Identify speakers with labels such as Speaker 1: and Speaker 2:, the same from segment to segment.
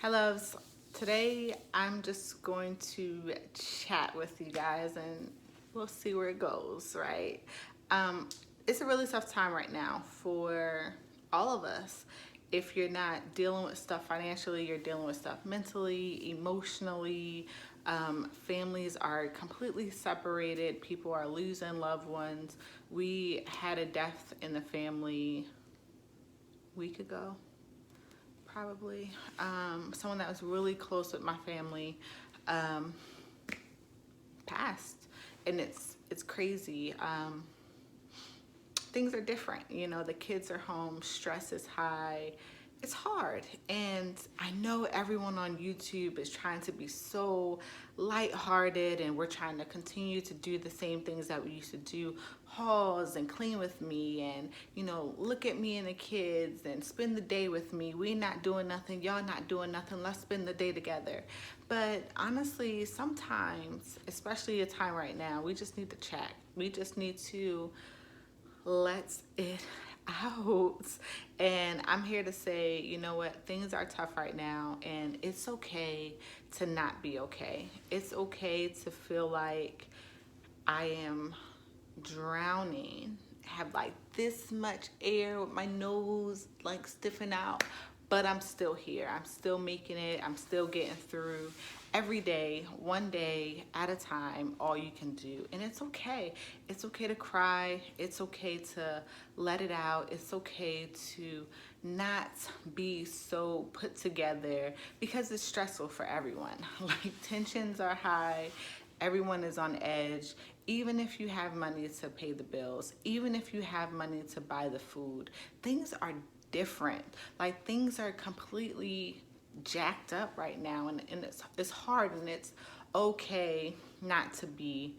Speaker 1: Hi, loves. Today I'm just going to chat with you guys and we'll see where it goes, right? Um, it's a really tough time right now for all of us. If you're not dealing with stuff financially, you're dealing with stuff mentally, emotionally. Families are completely separated, people are losing loved ones. We had a death in the family a week ago probably. Someone that was really close with my family um, passed, and it's crazy. Things are different. You know, the kids are home, stress is high. It's hard. And I know everyone on YouTube is trying to be so lighthearted and we're trying to continue to do the same things that we used to do, hauls and clean with me and, look at me and the kids and spend the day with me. We not doing nothing, y'all not doing nothing. Let's spend the day together. But honestly, sometimes, especially a time right now, we just need to chat. We just need to let it out. And I'm here to say, you know what, things are tough right now, and it's okay to not be okay. It's okay to feel like I am drowning, have like this much air with my nose like stiffen out, but I'm still here. I'm still making it. I'm still getting through every day, one day at a time, all you can do. And it's okay. It's okay to cry. It's okay to let it out. It's okay to not be so put together because it's stressful for everyone. Like tensions are high. Everyone is on edge. Even if you have money to pay the bills, even if you have money to buy the food, things are different. Like things are completely jacked up right now, and it's hard, and it's okay not to be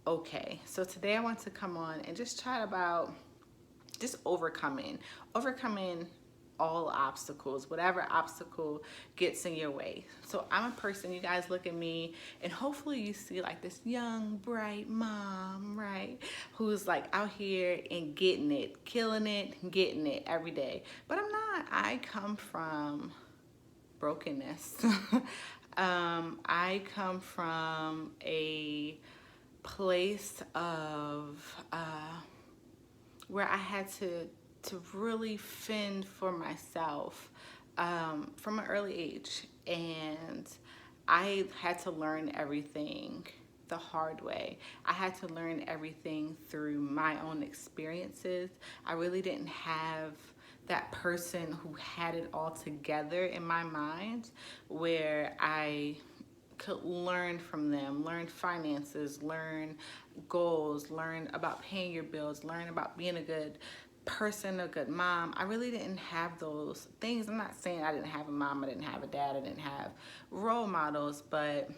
Speaker 1: okay. So today I want to come on and just chat about just overcoming all obstacles, whatever obstacle gets in your way. So I'm a person, you guys look at me and hopefully you see like this young, bright mom, right? Who's like out here and getting it, killing it, getting it every day. But I'm not. I come from brokenness. I come from a place of where I had to really fend for myself from an early age, and I had to learn everything the hard way. I had to learn everything through my own experiences. I really didn't have that person who had it all together in my mind where I could learn from them, learn finances, learn goals, learn about paying your bills, learn about being a good person, a good mom. I really didn't have those things. I'm not saying I didn't have a mom, I didn't have a dad, I didn't have role models, but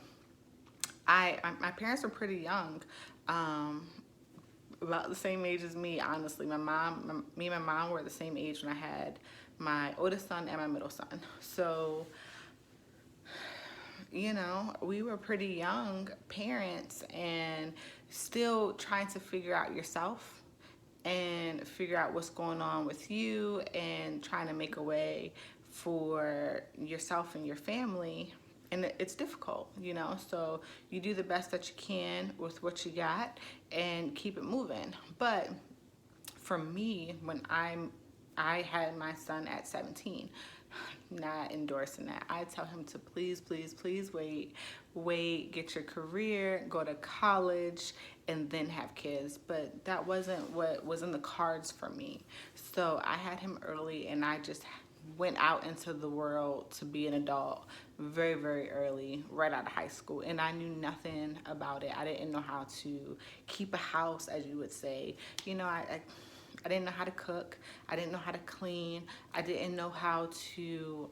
Speaker 1: my parents were pretty young. Um, about the same age as me, honestly. Me and my mom were the same age when I had my oldest son and my middle son. So we were pretty young parents and still trying to figure out yourself and figure out what's going on with you and trying to make a way for yourself and your family. And it's difficult. So you do the best that you can with what you got and keep it moving. But for me, when I had my son at 17, not endorsing that. I tell him to please, please, please wait, get your career, go to college, and then have kids. But that wasn't what was in the cards for me. So I had him early, and I just went out into the world to be an adult very, very early, right out of high school. And I knew nothing about it. I didn't know how to keep a house, as you would say. I didn't know how to cook. I didn't know how to clean. I didn't know how to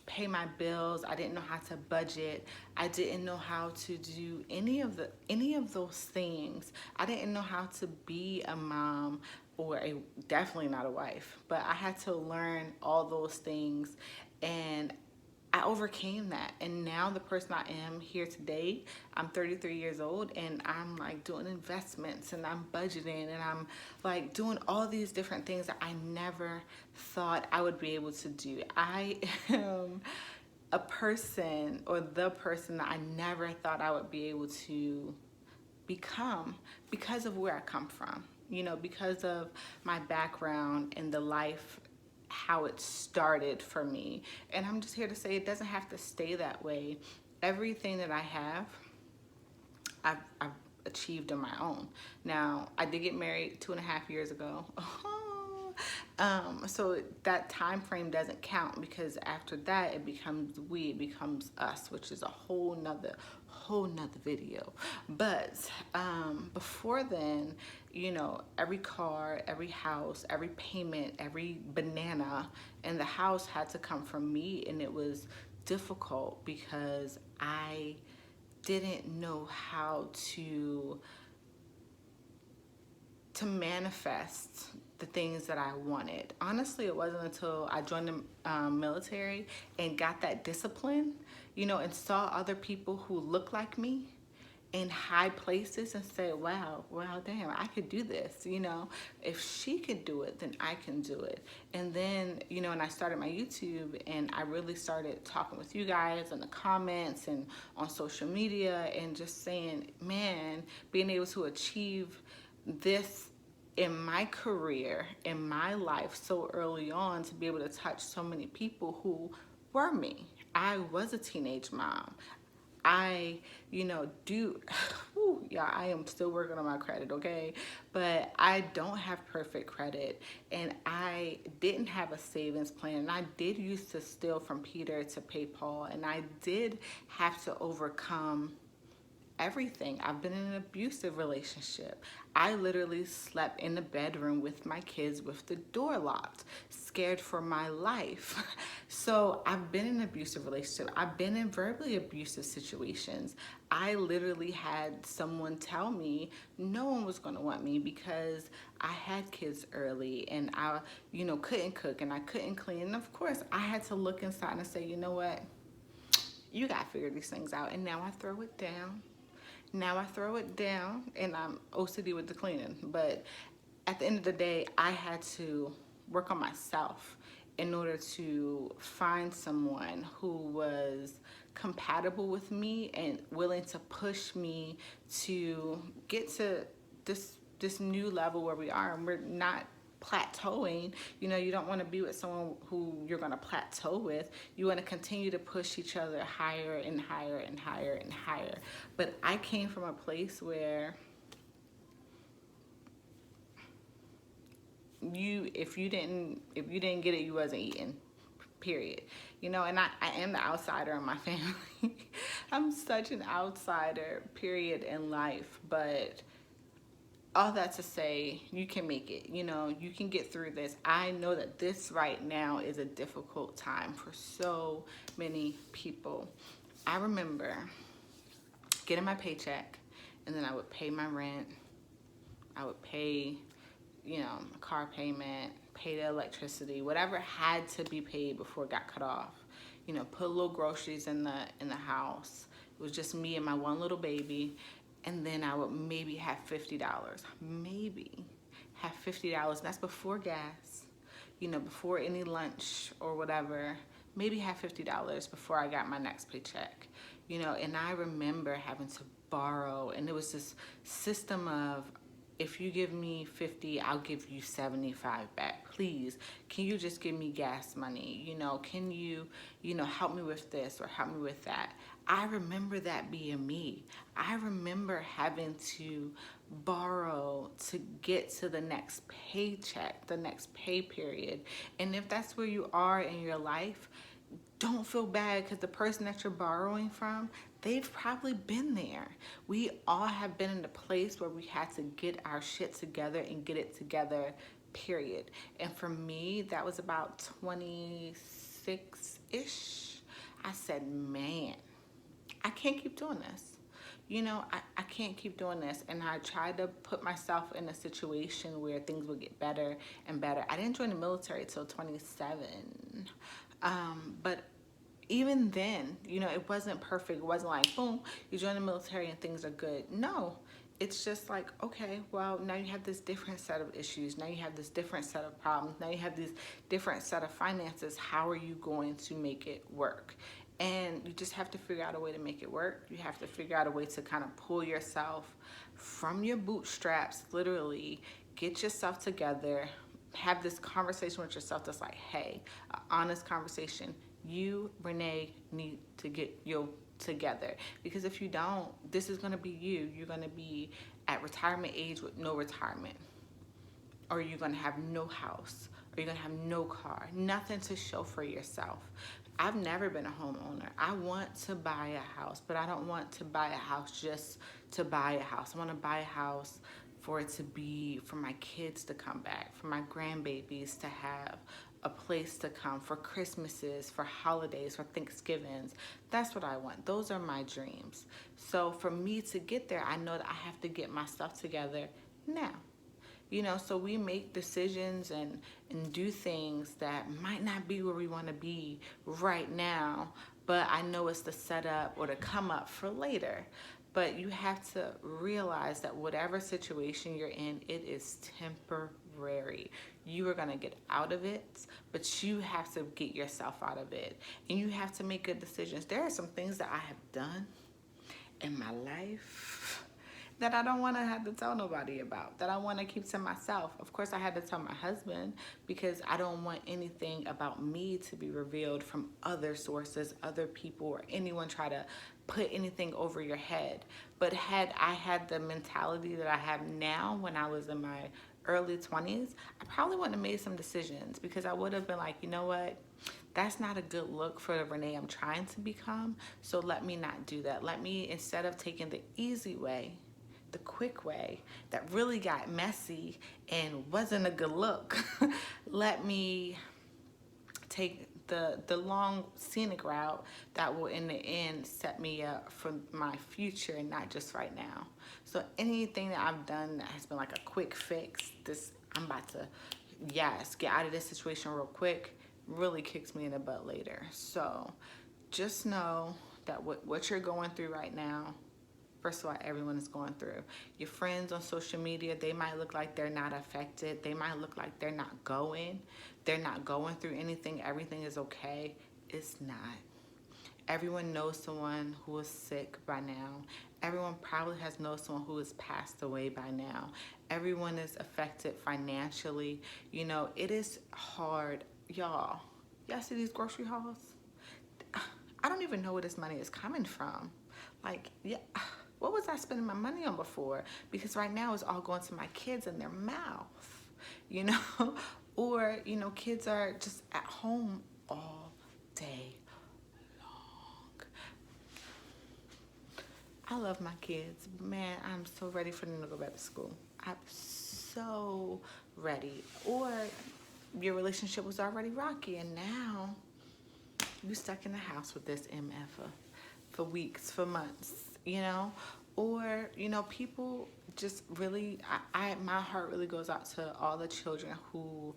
Speaker 1: pay my bills. I didn't know how to budget. I didn't know how to do any of those things. I didn't know how to be a mom or definitely not a wife. But I had to learn all those things, and I overcame that. And now the person I am here today, I'm 33 years old, and I'm like doing investments and I'm budgeting and I'm like doing all these different things that I never thought I would be able to do. I am a person, or the person that I never thought I would be able to become because of where I come from, because of my background and the life, how it started for me. And I'm just here to say it doesn't have to stay that way. Everything that I have, I've achieved on my own. Now, I did get married 2.5 years ago. So that time frame doesn't count, because after that it becomes it becomes us, which is a whole nother video. But before then, every car, every house, every payment, every banana in the house had to come from me, and it was difficult because I didn't know how to manifest the things that I wanted. Honestly, it wasn't until I joined the military and got that discipline, and saw other people who look like me in high places and say, wow, damn, I could do this. If she could do it, then I can do it. And then, and I started my YouTube, and I really started talking with you guys in the comments and on social media, and just saying, man, being able to achieve this in my career, in my life so early on, to be able to touch so many people who were me. I was a teenage mom. I, yeah, I am still working on my credit, okay? But I don't have perfect credit, and I didn't have a savings plan, and I did used to steal from Peter to pay Paul, and I did have to overcome everything. I've been in an abusive relationship. I literally slept in the bedroom with my kids with the door locked, scared for my life. So I've been in an abusive relationship. I've been in verbally abusive situations. I literally had someone tell me no one was going to want me because I had kids early, and I, couldn't cook, and I couldn't clean. And of course, I had to look inside and say, you know what? You got to figure these things out. And now I throw it down. And I'm OCD with the cleaning. But at the end of the day, I had to work on myself in order to find someone who was compatible with me and willing to push me to get to this new level where we are. And we're not plateauing. You don't want to be with someone who you're going to plateau with. You want to continue to push each other higher and higher and higher and higher. But I came from a place where if you didn't get it, you wasn't eating, period. And I am the outsider in my family. I'm such an outsider, period, in life. But all that to say, you can make it. You can get through this. I know that this right now is a difficult time for so many people. I remember getting my paycheck, and then I would pay my rent. I would pay, a car payment, pay the electricity, whatever had to be paid before it got cut off. Put little groceries in the house. It was just me and my one little baby. And then I would maybe have $50. Maybe have $50. That's before gas, before any lunch or whatever. Maybe have $50 before I got my next paycheck. And I remember having to borrow, and it was this system of, if you give me 50, I'll give you 75 back. Please, can you just give me gas money? Can you, help me with this or help me with that? I remember that being me. I remember having to borrow to get to the next paycheck, the next pay period. And if that's where you are in your life, don't feel bad, because the person that you're borrowing from, they've probably been there. We all have been in a place where we had to get our shit together and get it together, period. And for me, that was about 26-ish. I said, man, I can't keep doing this. I can't keep doing this. And I tried to put myself in a situation where things would get better and better. I didn't join the military till 27. But even then, it wasn't perfect. It wasn't like, boom, you join the military and things are good. No, it's just like, okay, well, now you have this different set of issues. Now you have this different set of problems. Now you have this different set of finances. How are you going to make it work? And you just have to figure out a way to make it work. You have to figure out a way to kind of pull yourself from your bootstraps, literally, get yourself together, have this conversation with yourself that's like, hey, an honest conversation. You, Renee, need to get your together, because if you don't, this is going to be you. You're going to be at retirement age with no retirement, or you're going to have no house, or you're going to have no car, nothing to show for yourself. I've never been a homeowner. I want to buy a house, but I don't want to buy a house just to buy a house. I want to buy a house for it to be for my kids to come back, for my grandbabies to have a place to come, for Christmases, for holidays, for Thanksgivings. That's what I want. Those are my dreams. So for me to get there, I know that I have to get my stuff together now. You know, so we make decisions and do things that might not be where we want to be right now, but I know it's the setup or the come up for later. But you have to realize that whatever situation you're in, it is temporary. You are going to get out of it, but you have to get yourself out of it. And you have to make good decisions. There are some things that I have done in my life that I don't want to have to tell nobody about, that I want to keep to myself. Of course, I had to tell my husband because I don't want anything about me to be revealed from other sources, other people, or anyone try to put anything over your head. But had I had the mentality that I have now when I was in my early 20s, I probably wouldn't have made some decisions, because I would have been like, you know what? That's not a good look for the Renee I'm trying to become. So let me not do that. Let me, instead of taking the easy way, the quick way that really got messy and wasn't a good look, let me take the long scenic route that will in the end set me up for my future and not just right now. So anything that I've done that has been like a quick fix, this I'm about to, yes, get out of this situation real quick, really kicks me in the butt later. So just know that what you're going through right now, first of all, everyone is going through. Your friends on social media, they might look like they're not affected. They might look like they're not going. They're not going through anything. Everything is okay. It's not. Everyone knows someone who is sick by now. Everyone probably has known someone who has passed away by now. Everyone is affected financially. You know, it is hard. Y'all see these grocery hauls? I don't even know where this money is coming from. Like, yeah. What was I spending my money on before? Because right now it's all going to my kids in their mouth, you know? Or, you know, kids are just at home all day long. I love my kids, but man, I'm so ready for them to go back to school. I'm so ready. Or your relationship was already rocky and now you're stuck in the house with this MF for weeks, for months, you know? Or, you know, people just really, my heart really goes out to all the children who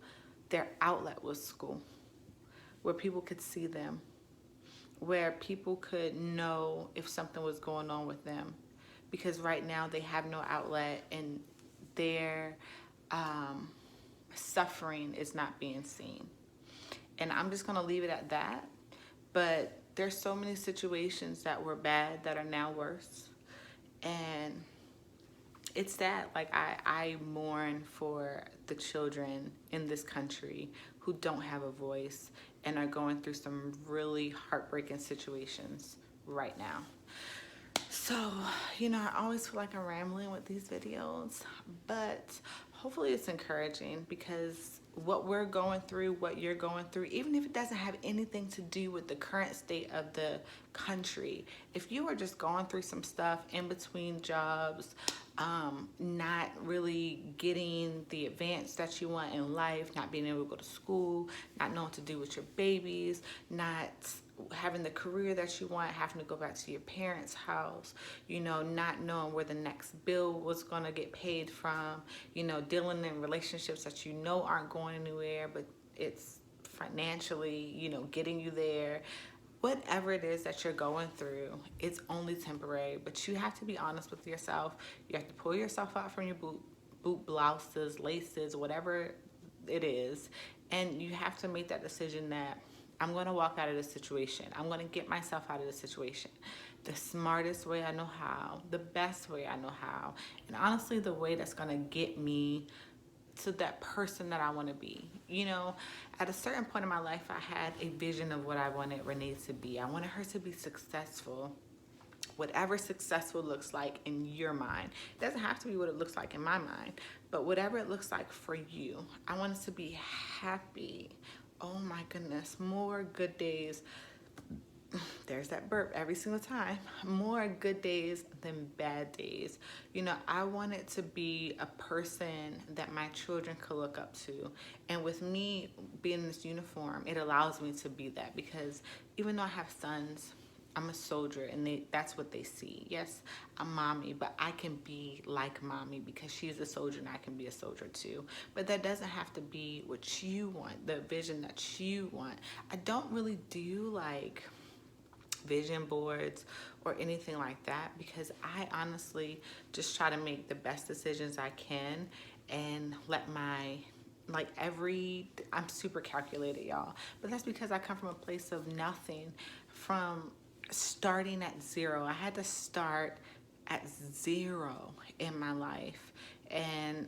Speaker 1: their outlet was school, where people could see them, where people could know if something was going on with them. Because right now they have no outlet and their suffering is not being seen. And I'm just gonna leave it at that. But there's so many situations that were bad that are now worse. And it's that, like, I mourn for the children in this country who don't have a voice and are going through some really heartbreaking situations right now. So, you know, I always feel like I'm rambling with these videos, but hopefully it's encouraging, because what we're going through, what you're going through, even if it doesn't have anything to do with the current state of the country, if you are just going through some stuff in between jobs, not really getting the advance that you want in life, not being able to go to school, not knowing what to do with your babies, not having the career that you want, having to go back to your parents' house, you know, not knowing where the next bill was going to get paid from, you know, dealing in relationships that you know aren't going anywhere, but it's financially, you know, getting you there. Whatever it is that you're going through, it's only temporary, but you have to be honest with yourself. You have to pull yourself out from your boot blouses, laces, whatever it is, and you have to make that decision that I'm going to walk out of this situation. I'm going to get myself out of this situation the smartest way I know how, the best way I know how, and honestly, the way that's going to get me to that person that I want to be. You know, at a certain point in my life, I had a vision of what I wanted Renee to be. I wanted her to be successful. Whatever successful looks like in your mind. It doesn't have to be what it looks like in my mind, but whatever it looks like for you. I want us to be happy. Oh my goodness, more good days. There's that burp every single time. More good days than bad days. You know, I want it to be a person that my children could look up to. And with me being in this uniform, it allows me to be that, because even though I have sons, I'm a soldier, and that's what they see. Yes, I'm mommy, but I can be like mommy because she's a soldier and I can be a soldier too. But that doesn't have to be what you want, the vision that you want. I don't really do like vision boards or anything like that, because I honestly just try to make the best decisions I can and let my I'm super calculated, y'all, but that's because I come from a place of nothing, from starting at zero. I had to start at zero in my life, and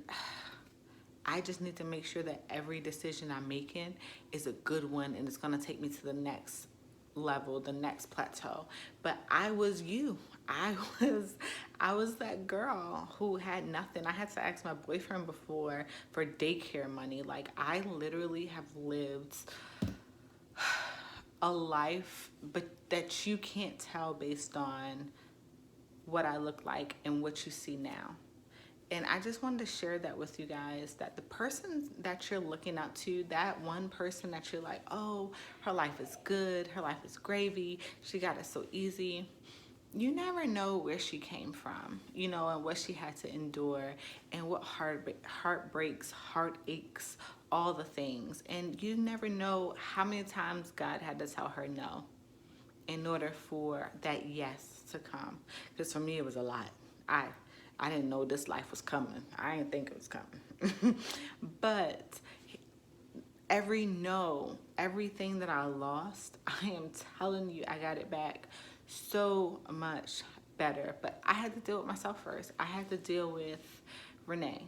Speaker 1: I just need to make sure that every decision I'm making is a good one and it's going to take me to the next level, the next plateau. But I was you. I was that girl who had nothing. I had to ask my boyfriend before for daycare money. Like, I literally have lived a life, but that you can't tell based on what I look like and what you see now. And I just wanted to share that with you guys, that the person that you're looking up to, that one person that you're like, oh, her life is good, her life is gravy, she got it so easy. You never know where she came from, you know, and what she had to endure, and what heartbreaks, heartaches, all the things. And you never know how many times God had to tell her no in order for that yes to come. Because for me, it was a lot. I didn't know this life was coming. I didn't think it was coming. But every no, everything that I lost, I am telling you, I got it back so much better. But I had to deal with myself first. I had to deal with Renee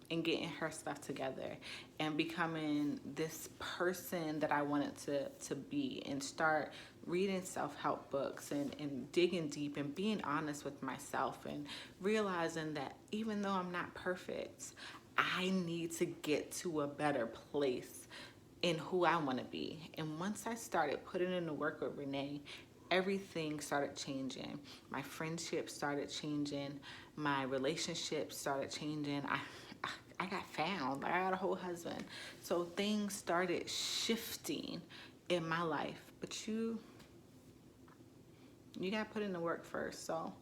Speaker 1: and getting her stuff together and becoming this person that I wanted to be, and start reading self-help books and digging deep and being honest with myself, and realizing that even though I'm not perfect, I need to get to a better place in who I want to be. And once I started putting in the work with Renee, everything started changing. My friendships started changing. My relationships started changing. I got found. I got a whole husband. So things started shifting in my life. But you got to put in the work first. So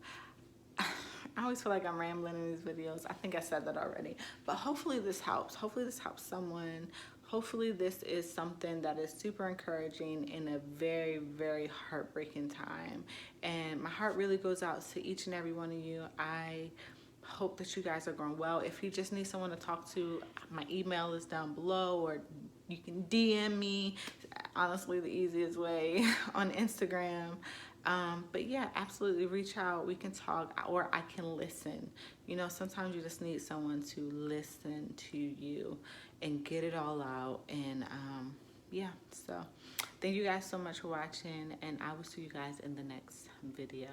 Speaker 1: I always feel like I'm rambling in these videos. I think I said that already. But hopefully this helps. Hopefully this helps someone. Hopefully this is something that is super encouraging in a very, very heartbreaking time. And my heart really goes out to each and every one of you. I hope that you guys are going well. If you just need someone to talk to, my email is down below, or you can DM me. Honestly, the easiest way on Instagram. But yeah, absolutely reach out. We can talk, or I can listen. You know, sometimes you just need someone to listen to you and get it all out. And yeah, so thank you guys so much for watching, and I will see you guys in the next video.